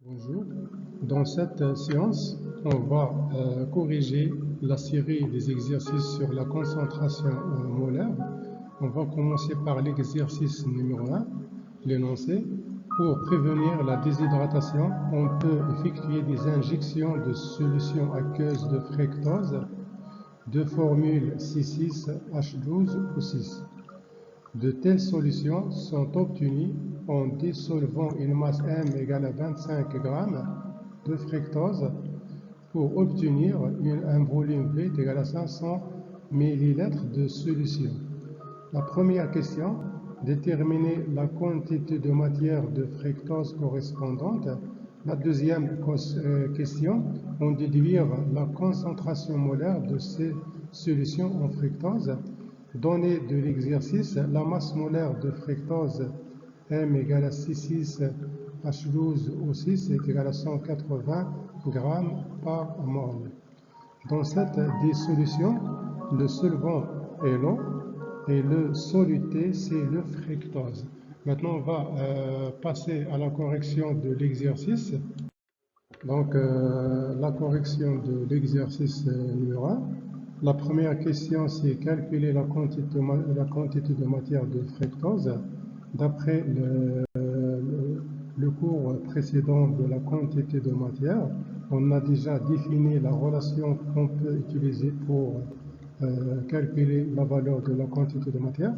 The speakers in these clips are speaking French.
Bonjour, dans cette séance, on va corriger la série des exercices sur la concentration molaire. On va commencer par l'exercice numéro 1, l'énoncé. Pour prévenir la déshydratation, on peut effectuer des injections de solutions aqueuses de fructose de formule C6H12O6. De telles solutions sont obtenues en dissolvant une masse M égale à 25 g de fructose pour obtenir un volume V égal à 500 ml de solution. La première question, déterminer la quantité de matière de fructose correspondante. La deuxième question, on déduire la concentration molaire de ces solutions en fructose. Données de l'exercice, la masse molaire de fructose M égale à C6H12O6 est égale à 180 g par mol. Dans cette dissolution, le solvant est l'eau et le soluté c'est le fructose. Maintenant, on va passer à la correction de l'exercice. Donc, la correction de l'exercice numéro 1. La première question, c'est calculer la quantité de matière de fructose. D'après le cours précédent de la quantité de matière, on a déjà défini la relation qu'on peut utiliser pour calculer la valeur de la quantité de matière.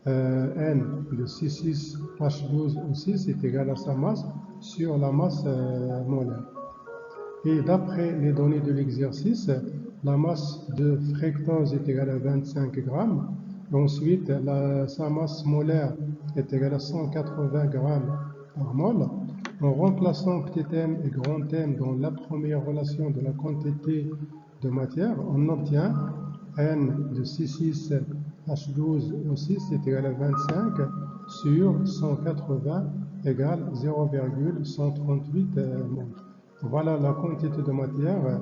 N de C6H12O6 est égal à sa masse sur la masse molaire. Et d'après les données de l'exercice, la masse de fructose est égale à 25 g. Ensuite, sa masse molaire est égale à 180 g par mol. En remplaçant petit m et grand M dans la première relation de la quantité de matière, on obtient N de C6H12O6 est égal à 25 sur 180 égale 0,138 mol. Voilà la quantité de matière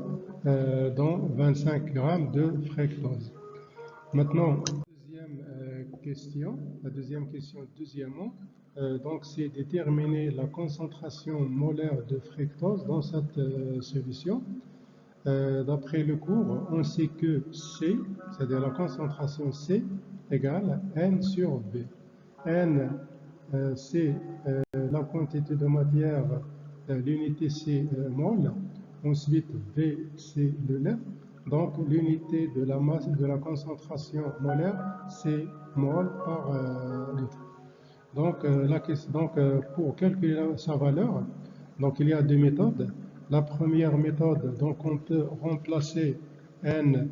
dans 25 g de fructose. Maintenant, la deuxième question, deuxièmement, donc c'est déterminer la concentration molaire de fructose dans cette solution. D'après le cours, on sait que C, c'est-à-dire la concentration C, égale N sur V. N, c'est la quantité de matière, l'unité c'est mol. Ensuite, V, c'est le litre. Donc, l'unité de la masse de la concentration molaire, c'est mol par litre. Donc, pour calculer sa valeur, donc, il y a deux méthodes. La première méthode, donc on peut remplacer N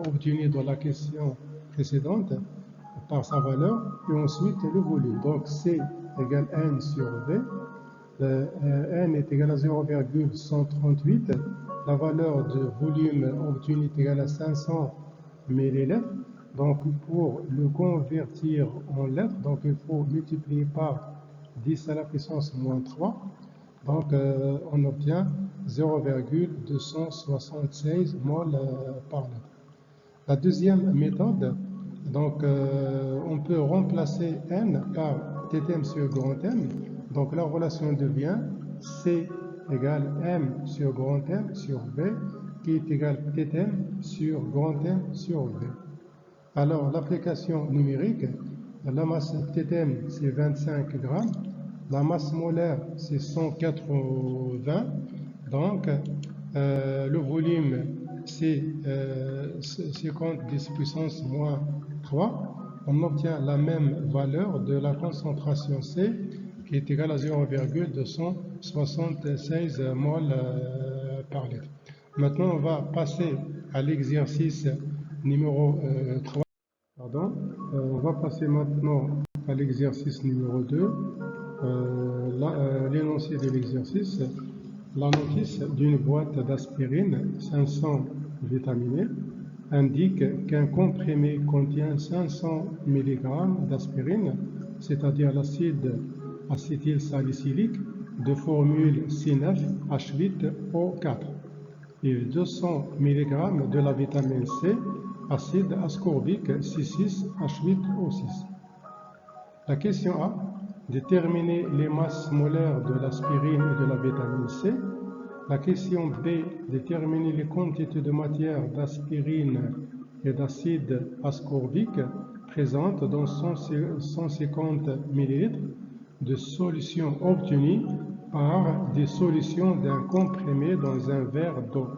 obtenu dans la question précédente par sa valeur et ensuite le volume. Donc C égale N sur V. N est égal à 0,138. La valeur de volume obtenu est égale à 500 ml. Donc pour le convertir en litres, donc il faut multiplier par 10 à la puissance moins 3. Donc, on obtient 0,276 mol par litre. La deuxième méthode, donc, on peut remplacer N par Tm sur grand M. Donc, la relation devient C égale M sur grand M sur V, qui est égal Tm sur grand M sur V. Alors, l'application numérique, la masse Tm, c'est 25 g. La masse molaire, c'est 180. Donc, le volume, c'est 50 10 puissance moins 3. On obtient la même valeur de la concentration C, qui est égale à 0,276 mol par litre. Maintenant, on va passer à l'exercice numéro 3. On va passer maintenant à l'exercice numéro 2. L'énoncé de l'exercice, la notice d'une boîte d'aspirine 500 vitaminée indique qu'un comprimé contient 500 mg d'aspirine, c'est-à-dire l'acide acétylsalicylique de formule C9H8O4 et 200 mg de la vitamine C, acide ascorbique C6H8O6. La question A. Déterminer les masses molaires de l'aspirine et de la vitamine C. La question B, déterminer les quantités de matière d'aspirine et d'acide ascorbique présentes dans 150 ml de solution obtenue par des solutions d'un comprimé dans un verre d'eau.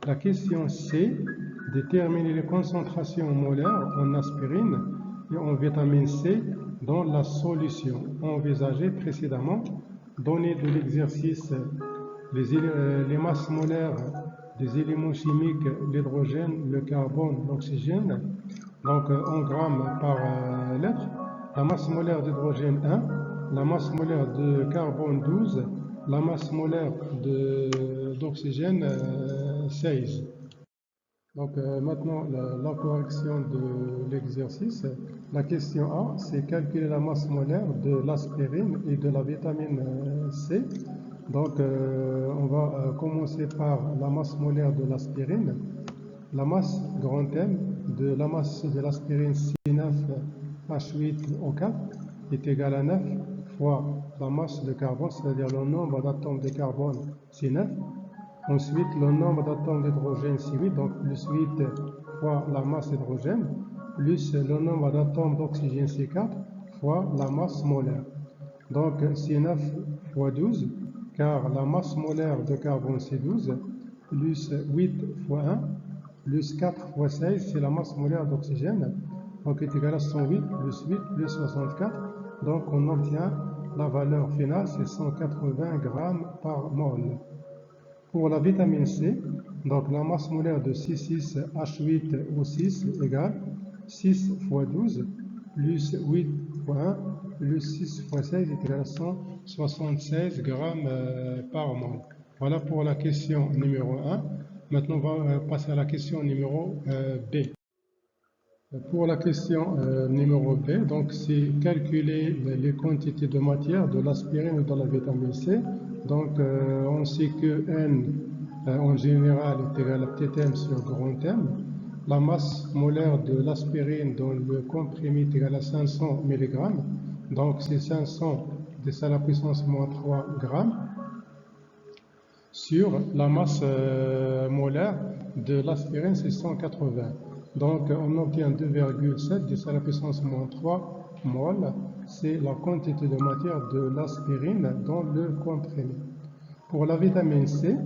La question C, déterminer les concentrations molaires en aspirine et en vitamine C dans la solution envisagée précédemment. Données de l'exercice, les masses molaires des éléments chimiques, l'hydrogène, le carbone, l'oxygène, donc en grammes par lettre. La masse molaire d'hydrogène 1, la masse molaire de carbone 12, la masse molaire d'oxygène 16. Donc maintenant, la correction de l'exercice. La question A, c'est calculer la masse molaire de l'aspirine et de la vitamine C. Donc on va commencer par la masse molaire de l'aspirine. La masse grand M de la masse de l'aspirine C9H8O4 est égale à 9 fois la masse de carbone, c'est-à-dire le nombre d'atomes de carbone C9. Ensuite, le nombre d'atomes d'hydrogène C8, donc plus 8 fois la masse d'hydrogène, plus le nombre d'atomes d'oxygène C4 fois la masse molaire. Donc C9 fois 12, car la masse molaire de carbone c'est 12, plus 8 fois 1, plus 4 fois 16, c'est la masse molaire d'oxygène, donc est égal à 108 plus 8 plus 64, donc on obtient la valeur finale, c'est 180 grammes par mol. Pour la vitamine C, donc la masse molaire de C6H8O6 égale 6 fois 12 plus 8 fois 1 plus 6 fois 16 est égal à 176 grammes par mol. Voilà pour la question numéro 1. Maintenant, on va passer à la question numéro B. Pour la question numéro B, donc c'est calculer les quantités de matière de l'aspirine et de la vitamine C. Donc on sait que N en général est égal à petit m sur grand M. La masse molaire de l'aspirine dans le comprimé est égale à 500 mg. Donc c'est 500 10 à la puissance moins 3 grammes sur la masse molaire de l'aspirine, c'est 180. Donc on obtient 2,7 10 à la puissance moins 3 mol. C'est la quantité de matière de l'aspirine dans le comprimé. Pour la vitamine C,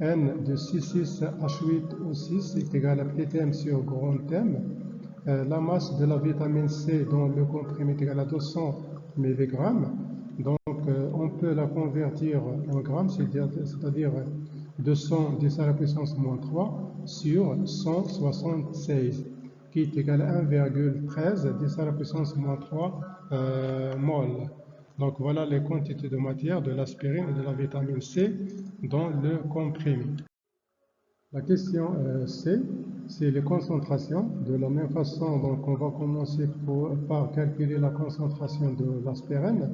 N de C6H8O6 est égal à petit m sur grand M. La masse de la vitamine C dans le comprimé est égale à 200 mg. Donc on peut la convertir en grammes, c'est-à-dire 200 10 à la puissance moins 3 sur 176, qui est égal à 1,13 10 à la puissance moins 3 mol. Donc voilà les quantités de matière de l'aspirine et de la vitamine C dans le comprimé. La question C, c'est les concentrations. De la même façon, donc on va commencer par calculer la concentration de l'aspirine.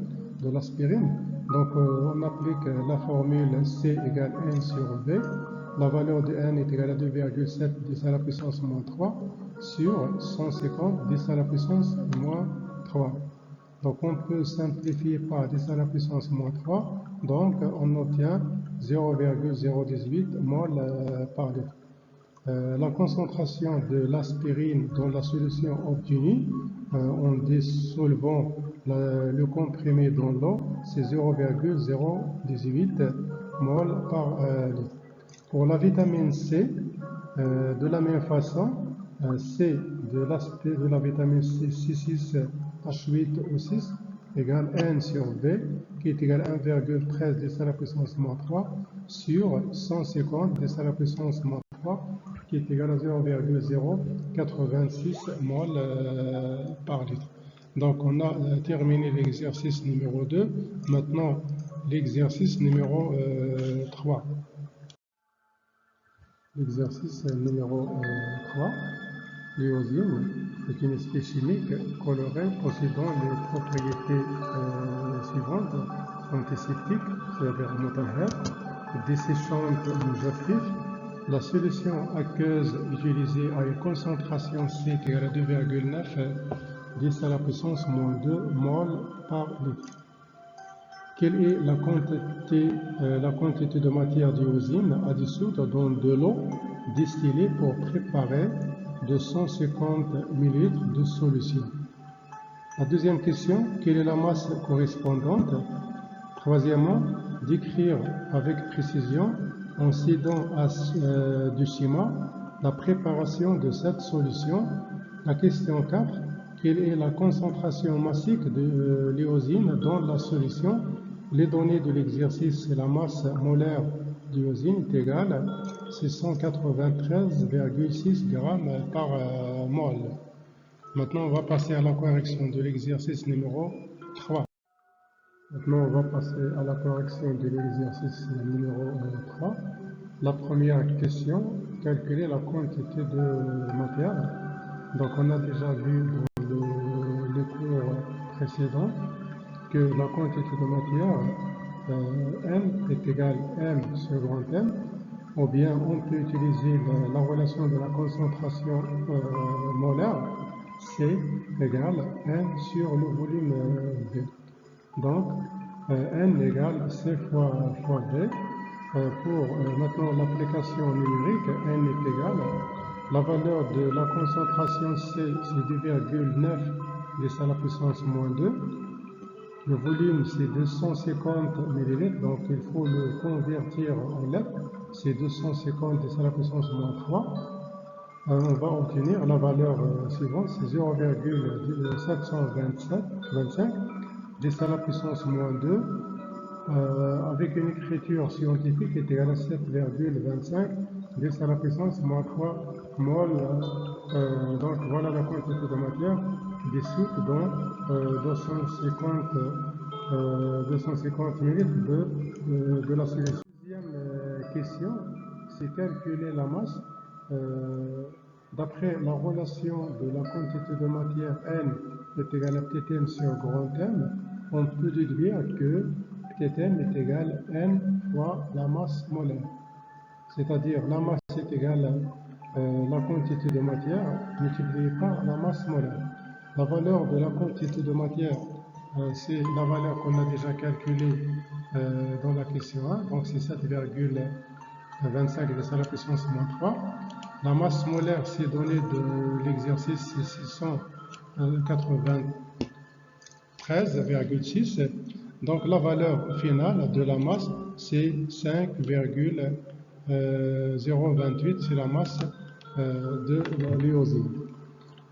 Donc on applique la formule C égale N sur V. La valeur de N est égale à 2,7 10 à la puissance moins 3 sur 150 10 à la puissance moins 3. Donc on peut simplifier par 10 à la puissance moins 3, donc on obtient 0,018 mol par litre. La concentration de l'aspirine dans la solution obtenue en dissolvant le comprimé dans l'eau, c'est 0,018 mol par litre. Pour la vitamine C, de la même façon, C de la vitamine C, C6H8O6 égale N sur V, qui est égal à 1,13 10 à la puissance moins 3 sur 150 10 à la puissance moins 3, qui est égal à 0,086 mol par litre. Donc on a terminé l'exercice numéro 2. Maintenant l'exercice numéro 3. L'exercice numéro 3. L'éosine est une espèce chimique colorée possédant les propriétés suivantes: antiseptique, c'est-à-dire mutahhar, desséchante nutritif. La solution aqueuse utilisée a une concentration C égale à 2,9 10 à la puissance moins 2 mol par litre. Quelle est la quantité de matière d'iosine à dissoudre dans de l'eau distillée pour préparer 250 ml de solution? La deuxième question, quelle est la masse correspondante? Troisièmement, décrire avec précision, en s'aidant du schéma, la préparation de cette solution. La question 4, quelle est la concentration massique de l'iosine dans la solution? Les données de l'exercice, c'est la masse molaire d'iosine est égale à 693,6 grammes par mol. Maintenant, on va passer à la correction de l'exercice numéro 3. Maintenant, on va passer à la correction de l'exercice numéro 3. La première question, calculer la quantité de matière. Donc, on a déjà vu dans le cours précédent que la quantité de matière M est égale M sur grand M, ou bien on peut utiliser la relation de la concentration molaire, C égale N sur le volume V. Donc, N égale C fois V. Pour maintenant l'application numérique, N est égal, la valeur de la concentration C, c'est 2,9 10 à la puissance moins 2. Le volume, c'est 250 ml, donc il faut le convertir en litres. C'est 250 10 à la puissance moins 3. On va obtenir la valeur suivante, c'est 0,725 10 à la puissance moins 2. Avec une écriture scientifique est égale à 7,25 10 à la puissance moins 3 mol. Donc voilà la quantité de matière dissoute dans 250 ml de la solution. Deuxième question, c'est calculer la masse. D'après la relation de la quantité de matière N est égale à petit m sur grand M, on peut déduire que petit m est égal à N fois la masse molaire. C'est-à-dire la masse est égale à la quantité de matière multipliée par la masse molaire. La valeur de la quantité de matière, c'est la valeur qu'on a déjà calculée dans la question 1, donc c'est 7,25 10 à la puissance moins 3. La masse molaire, c'est donné de l'exercice, c'est 693,6. Donc la finale de la masse, c'est 5,028, c'est la masse de l'iosine.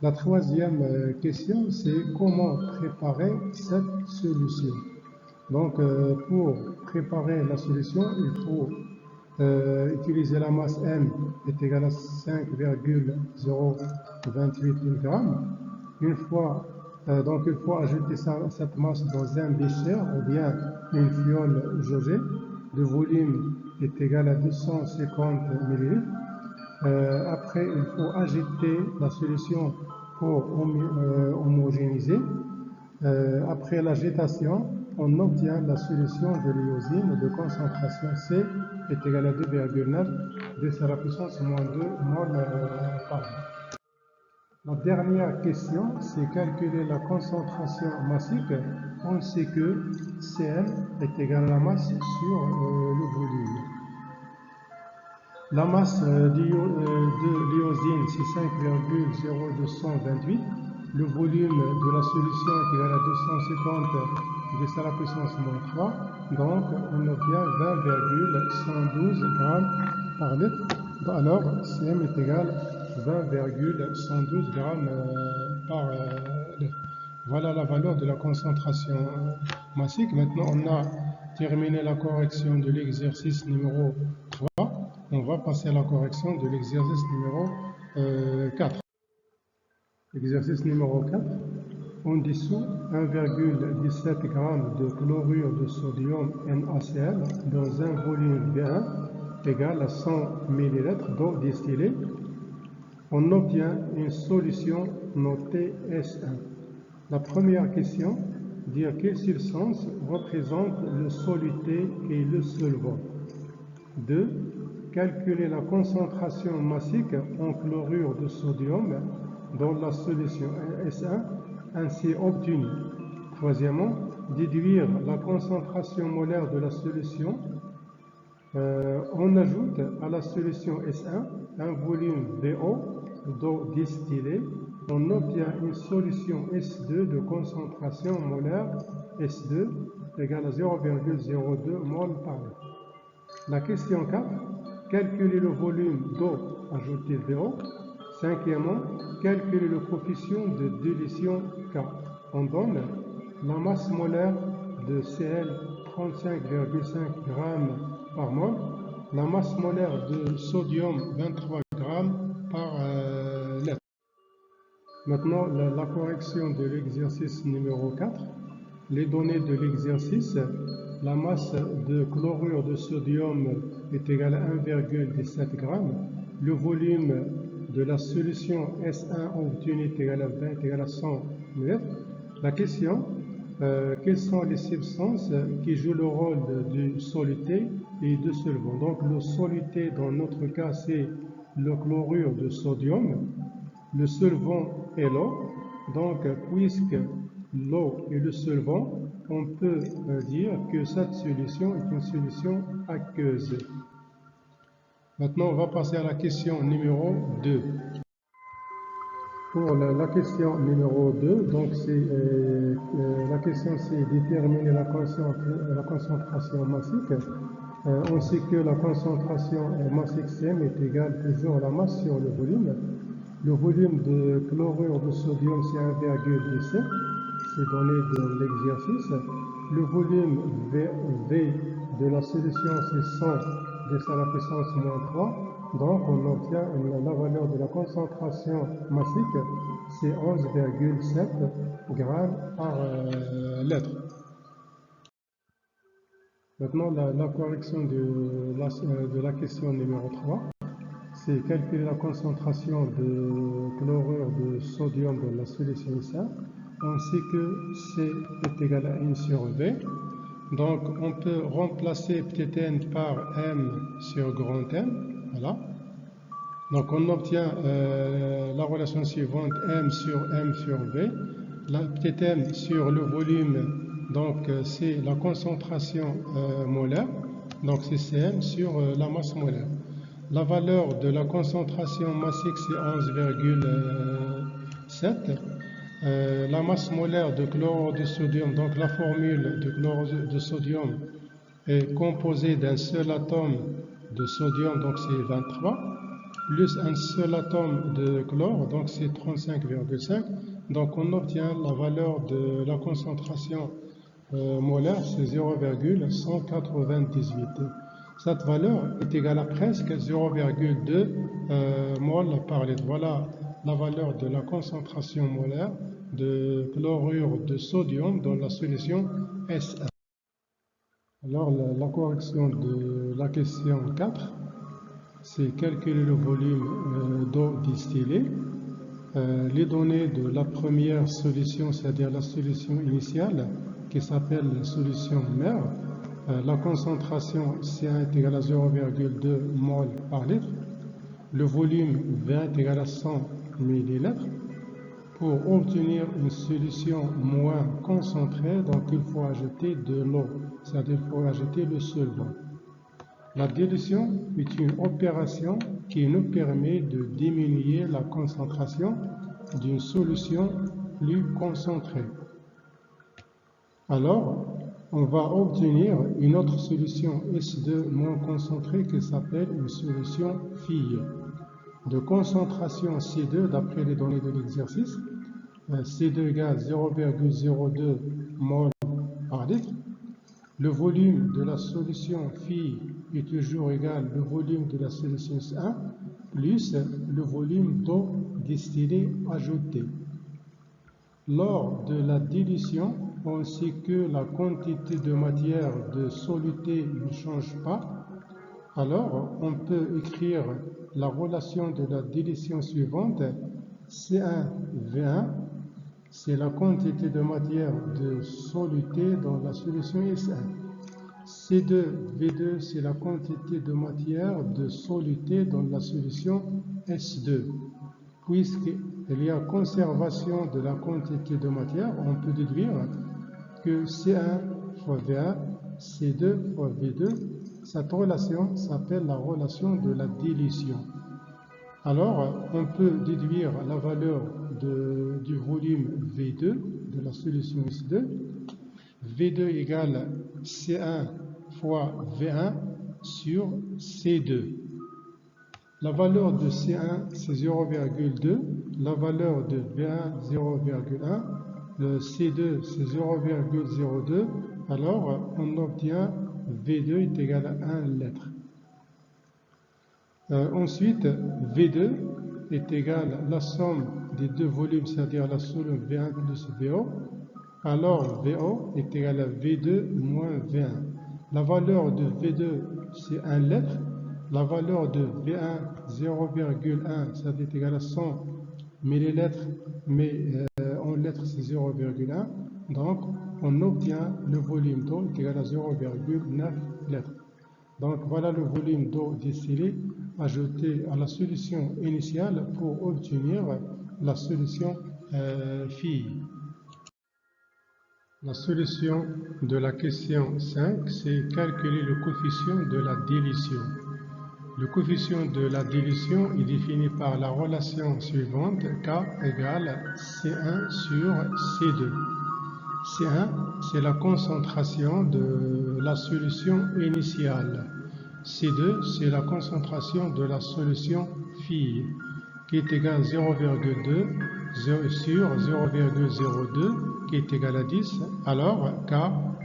La troisième question, c'est comment préparer cette solution. Donc pour préparer la solution, il faut utiliser la masse M est égale à 5,028 g. Une fois, donc il faut ajouter cette masse dans un bécher ou bien une fiole jaugée. Le volume est égal à 250 ml. Après, il faut agiter la solution pour homogénéiser. Après l'agitation, on obtient la solution de l'iosine de concentration C est égale à 2,9 10 à la puissance moins 2 mol par litre. La dernière question, c'est calculer la concentration massique. On sait que Cm est égal à la masse sur le volume. La masse de l'iosine, c'est 5,0228. Le volume de la solution est égal à 250 10 à la puissance moins 3. Donc, on obtient 20,112 grammes par litre. Alors, Cm est égal à 20,112 grammes par litre. Voilà la valeur de la concentration massique. Maintenant, on a terminé la correction de l'exercice numéro 3. On va passer à la correction de l'exercice numéro 4. Exercice numéro 4. On dissout 1,17 g de chlorure de sodium NaCl dans un volume B1 égal à 100 ml d'eau distillée. On obtient une solution notée S1. La première question, dire quelle substance représente le soluté et le solvant. 2. Calculer la concentration massique en chlorure de sodium dans la solution S1 ainsi obtenue. Troisièmement, déduire la concentration molaire de la solution, on ajoute à la solution S1 un volume VO d'eau distillée. On obtient une solution S2 de concentration molaire S2 égale à 0,02 mol par litre. La question 4, calculer le volume d'eau ajouté VO. Cinquièmement, calculer le coefficient de dilution K. On donne la masse molaire de Cl 35,5 g par mol, la masse molaire de sodium 23 g par litre. Maintenant, la correction de l'exercice numéro 4. Les données de l'exercice, la masse de chlorure de sodium est égale à 1,17 g. Le volume de la solution S1 obtenue est égal à 20 égale à 100 ml. La question, quelles sont les substances qui jouent le rôle du soluté et du solvant? Donc le soluté dans notre cas c'est le chlorure de sodium, le solvant est l'eau. Donc puisque l'eau est le solvant, on peut dire que cette solution est une solution aqueuse. Maintenant, on va passer à la question numéro 2. Pour la question numéro 2, donc la question c'est déterminer la concentration massique. On sait que la concentration massique CM est égale toujours à la masse sur le volume. Le volume de chlorure de sodium c'est 1,17, c'est donné de l'exercice. Le volume V de la solution c'est 100 10 à la puissance moins 3. Donc on obtient la valeur de la concentration massique, c'est 11,7 g par litre. Maintenant la correction de la question numéro 3, c'est calculer la concentration de chlorure de sodium dans la solution S1. On sait que C est égal à N sur V. Donc, on peut remplacer petit n par M sur grand M. Voilà. Donc, on obtient la relation suivante, M sur V. La petit m sur le volume, donc c'est la concentration molaire. Donc, c'est Cm sur la masse molaire. La valeur de la concentration massique, c'est 11,7. La masse molaire de chlorure de sodium, donc la formule de chlorure de sodium est composée d'un seul atome de sodium, donc c'est 23, plus un seul atome de chlore, donc c'est 35,5. Donc on obtient la valeur de la concentration molaire, c'est 0,198. Cette valeur est égale à presque 0,2 mol par litre. Voilà la valeur de la concentration molaire de chlorure de sodium dans la solution S1. Alors la correction de la question 4, c'est calculer le volume d'eau distillée. Les données de la première solution, c'est-à-dire la solution initiale, qui s'appelle la solution mère, la concentration C1 est égale à 0,2 mol par litre. Le volume V1 est égal à 100 ml. Pour obtenir une solution moins concentrée, donc il faut ajouter de l'eau, c'est-à-dire il faut ajouter le solvant. La dilution est une opération qui nous permet de diminuer la concentration d'une solution plus concentrée. Alors, on va obtenir une autre solution S2 moins concentrée qui s'appelle une solution fille. De concentration C2 d'après les données de l'exercice, C2 égale 0,02 mol par litre. Le volume de la solution fille est toujours égal au volume de la solution S1 plus le volume d'eau distillée ajoutée. Lors de la dilution, on sait que la quantité de matière de soluté ne change pas. Alors, on peut écrire la relation de la dilution suivante. C1V1, c'est la quantité de matière de soluté dans la solution S1. C2V2, c'est la quantité de matière de soluté dans la solution S2. Puisqu'il y a conservation de la quantité de matière, on peut déduire que C1 fois V1, C2 fois V2, cette relation s'appelle la relation de la dilution. Alors, on peut déduire la valeur du volume V2 de la solution S2. V2 égale C1 fois V1 sur C2. La valeur de C1, c'est 0,2. La valeur de V1, 0,1. Le C2, c'est 0,02. Alors, on obtient V2 est égal à 1 litre. Ensuite, V2 est égal à la somme des deux volumes, c'est-à-dire la somme V1 plus VO. Alors, VO est égal à V2 moins V1. La valeur de V2, c'est 1 litre. La valeur de V1, 0,1, ça est égal à 100 millilitres, mais en litres, c'est 0,1. Donc, on obtient le volume d'eau est égal à 0,9 litres. Donc, voilà le volume d'eau distillée ajouté à la solution initiale pour obtenir la solution phi. La solution de la question 5, c'est calculer le coefficient de la dilution. Le coefficient de la dilution est défini par la relation suivante, K égale C1 sur C2. C1, c'est la concentration de la solution initiale. C2, c'est la concentration de la solution phi, qui est égale à 0,2 sur 0,02, qui est égal à 10. Alors, K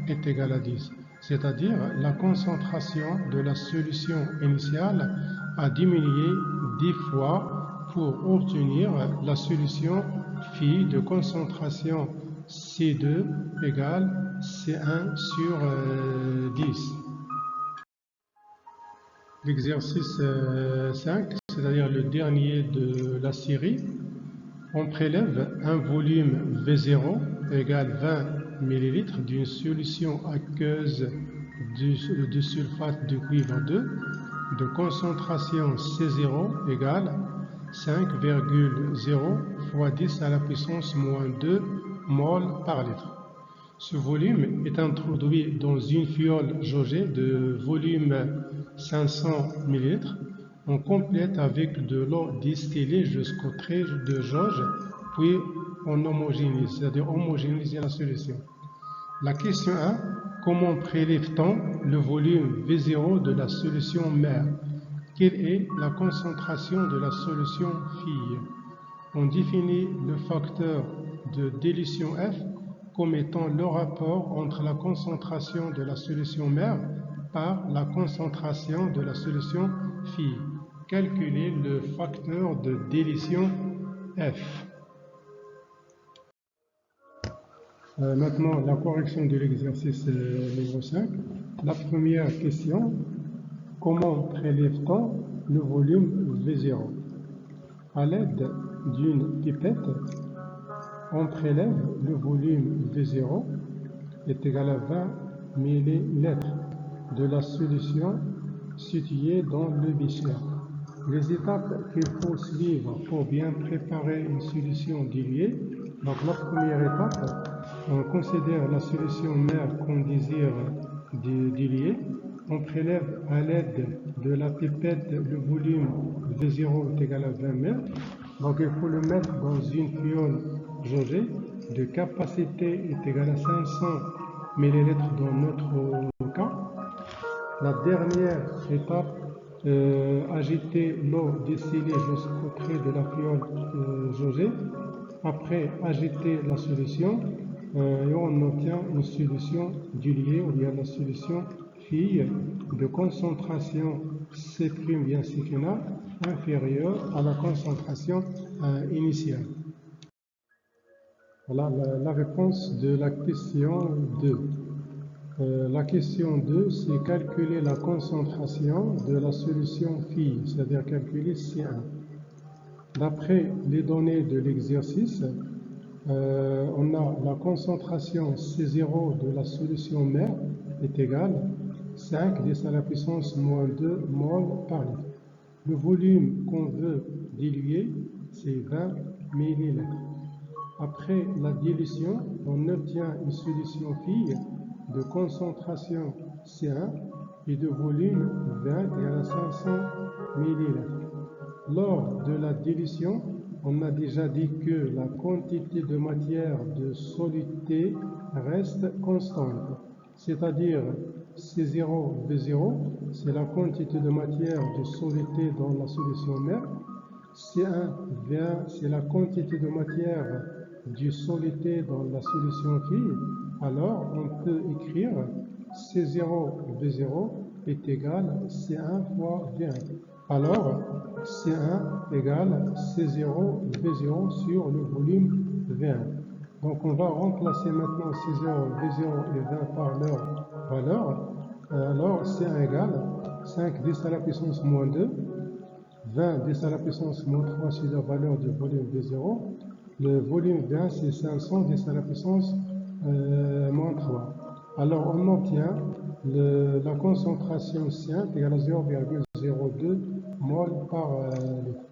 est égal à 10. C'est-à-dire la concentration de la solution initiale a diminué 10 fois pour obtenir la solution phi de concentration C2 égale C1 sur 10. L'exercice 5, c'est-à-dire le dernier de la série, on prélève un volume V0 égale 20 ml d'une solution aqueuse de sulfate de cuivre 2 de concentration C0 égale 5,0 fois 10 à la puissance moins 2 mol par litre. Ce volume est introduit dans une fiole jaugée de volume 500 ml. On complète avec de l'eau distillée jusqu'au trait de jauge, puis on homogénise, c'est-à-dire homogénéiser la solution. La question 1, comment prélève-t-on le volume V0 de la solution mère? Quelle est la concentration de la solution phi? On définit le facteur de dilution F comme étant le rapport entre la concentration de la solution mère par la concentration de la solution phi. Calculer le facteur de dilution F. Maintenant, la correction de l'exercice numéro 5. La première question, comment prélève-t-on le volume V0? À l'aide d'une pipette, on prélève le volume V0 est égal à 20 ml de la solution située dans le bécher. Les étapes qu'il faut suivre pour bien préparer une solution diluée. Donc la première étape, on considère la solution mère qu'on désire diluer. On prélève à l'aide de la pipette le volume V0 est égal à 20 ml. Donc il faut le mettre dans une fiole jaugée de capacité est égale à 500 ml dans notre cas. La dernière étape, agiter l'eau distillée jusqu'au trait de la fiole jaugée. Après, agiter la solution et on obtient une solution diluée ou bien la solution phi de concentration C' bien séquina inférieure à la concentration initiale. Voilà la réponse de la question 2. La question 2, c'est calculer la concentration de la solution phi, c'est-à-dire calculer C1. D'après les données de l'exercice, on a la concentration C0 de la solution mère est égale 5 10 à la puissance moins 2 mol par litre. Le volume qu'on veut diluer, c'est 20 ml. Après la dilution, on obtient une solution fille de concentration C1 et de volume 20 égale à 500 ml. Lors de la dilution, on a déjà dit que la quantité de matière de soluté reste constante, c'est-à-dire C0, V0, c'est la quantité de matière de soluté dans la solution mère. C1, V1, c'est la quantité de matière du soluté dans la solution fille. Alors, on peut écrire C0, V0 est égal à C1 fois V1. Alors, C1 égale C0, V0 sur le volume V1. Donc, on va remplacer maintenant C0, V0 et 20 par leur valeur. Alors, C1 égale 5 10 à la puissance moins 2. 20 10 à la puissance moins 3, c'est la valeur du volume V0. Le volume V1, c'est 500 10 à la puissance moins 3. Alors, on obtient la concentration C1 égale à 0,02 mol par litre.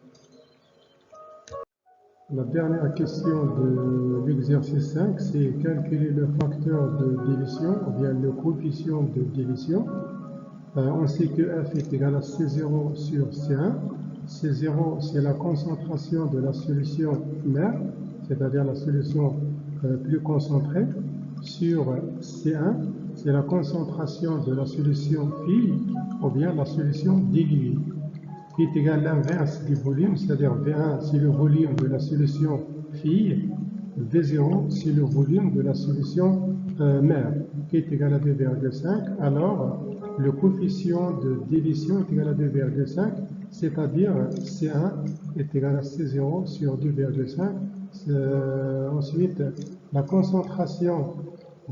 La dernière question de l'exercice 5, c'est calculer le facteur de dilution, ou bien le coefficient de dilution. On sait que F est égal à C0 sur C1. C0, c'est la concentration de la solution mère, c'est-à-dire la solution plus concentrée, sur C1, c'est la concentration de la solution fille, ou bien la solution diluée, qui est égal à l'inverse du volume, c'est-à-dire V1, c'est le volume de la solution fille, V0, c'est le volume de la solution mère, qui est égal à 2,5. Alors, le coefficient de dilution est égal à 2,5, c'est-à-dire C1 est égal à C0 sur 2,5. Ensuite, la concentration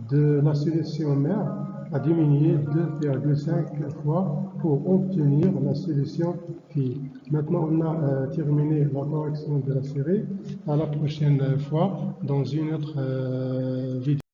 de la solution mère a diminué 2,5 fois pour obtenir la solution fille. Maintenant, on a terminé la correction de la série. À la prochaine fois dans une autre vidéo.